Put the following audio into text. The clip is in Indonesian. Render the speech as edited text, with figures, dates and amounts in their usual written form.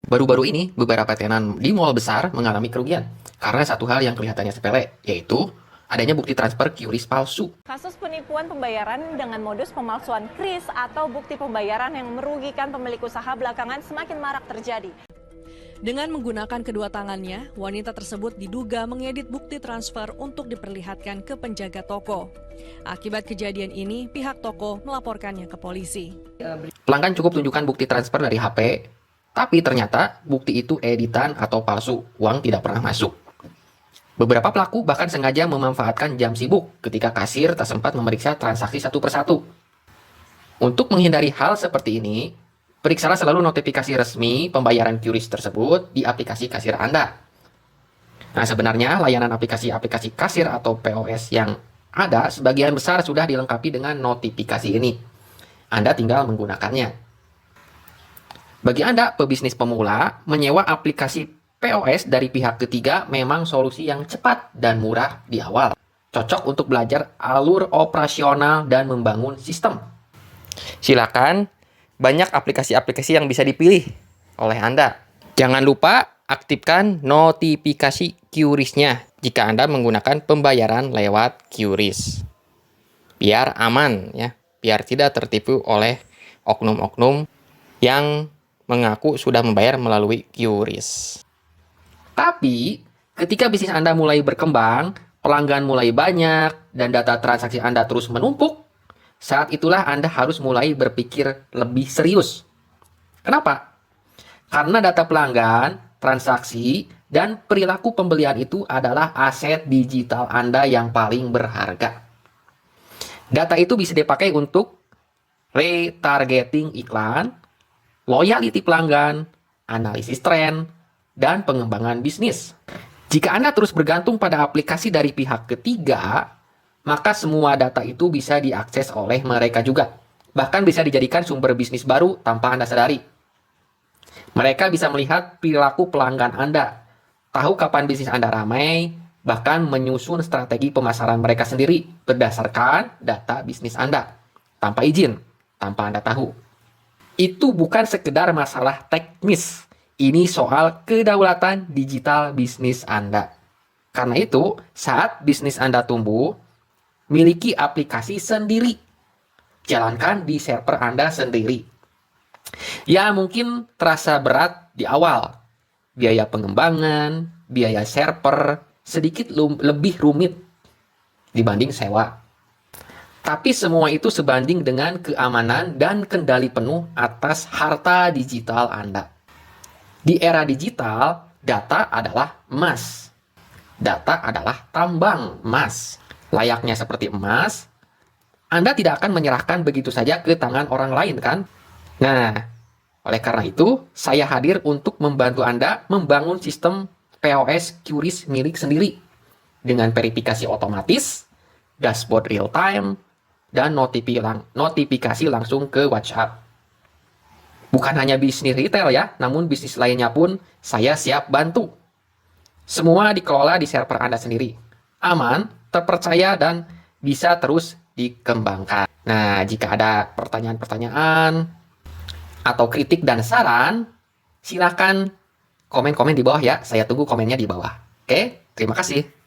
Baru-baru ini, beberapa tenan di mall besar mengalami kerugian karena satu hal yang kelihatannya sepele, yaitu adanya bukti transfer QRIS palsu. Kasus penipuan pembayaran dengan modus pemalsuan kris atau bukti pembayaran yang merugikan pemilik usaha belakangan semakin marak terjadi. Dengan menggunakan kedua tangannya, wanita tersebut diduga mengedit bukti transfer untuk diperlihatkan ke penjaga toko. Akibat kejadian ini, pihak toko melaporkannya ke polisi. Pelanggan cukup tunjukkan bukti transfer dari HP, tapi ternyata bukti itu editan atau palsu, uang tidak pernah masuk. Beberapa pelaku bahkan sengaja memanfaatkan jam sibuk ketika kasir tak sempat memeriksa transaksi satu persatu. Untuk menghindari hal seperti ini, periksalah selalu notifikasi resmi pembayaran QRIS tersebut di aplikasi kasir Anda. Nah, sebenarnya layanan aplikasi-aplikasi kasir atau POS yang ada sebagian besar sudah dilengkapi dengan notifikasi ini. Anda tinggal menggunakannya. Bagi Anda, pebisnis pemula, menyewa aplikasi POS dari pihak ketiga memang solusi yang cepat dan murah di awal. Cocok untuk belajar alur operasional dan membangun sistem. Silakan, banyak aplikasi-aplikasi yang bisa dipilih oleh Anda. Jangan lupa aktifkan notifikasi QRIS-nya jika Anda menggunakan pembayaran lewat QRIS. Biar aman ya, biar tidak tertipu oleh oknum-oknum yang mengaku sudah membayar melalui QRIS. Tapi, ketika bisnis Anda mulai berkembang, pelanggan mulai banyak, dan data transaksi Anda terus menumpuk, saat itulah Anda harus mulai berpikir lebih serius. Kenapa? Karena data pelanggan, transaksi, dan perilaku pembelian itu adalah aset digital Anda yang paling berharga. Data itu bisa dipakai untuk retargeting iklan, loyalty pelanggan, analisis tren, dan pengembangan bisnis. Jika Anda terus bergantung pada aplikasi dari pihak ketiga, maka semua data itu bisa diakses oleh mereka juga. Bahkan bisa dijadikan sumber bisnis baru tanpa Anda sadari. Mereka bisa melihat perilaku pelanggan Anda, tahu kapan bisnis Anda ramai, bahkan menyusun strategi pemasaran mereka sendiri berdasarkan data bisnis Anda, tanpa izin, tanpa Anda tahu. Itu bukan sekedar masalah teknis. Ini soal kedaulatan digital bisnis Anda. Karena itu, saat bisnis Anda tumbuh, miliki aplikasi sendiri. Jalankan di server Anda sendiri. Ya, mungkin terasa berat di awal. Biaya pengembangan, biaya server, sedikit lebih rumit dibanding sewa. Tapi semua itu sebanding dengan keamanan dan kendali penuh atas harta digital Anda. Di era digital, data adalah emas. Data adalah tambang emas. Layaknya seperti emas, Anda tidak akan menyerahkan begitu saja ke tangan orang lain, kan? Nah, oleh karena itu, saya hadir untuk membantu Anda membangun sistem POS QRIS milik sendiri dengan verifikasi otomatis, dashboard real time, dan notifikasi langsung ke WhatsApp. Bukan hanya bisnis retail ya, namun bisnis lainnya pun saya siap bantu. Semua dikelola di server Anda sendiri. Aman, terpercaya, dan bisa terus dikembangkan. Nah, jika ada pertanyaan-pertanyaan atau kritik dan saran, silakan komen-komen di bawah ya. Saya tunggu komennya di bawah. Oke, terima kasih.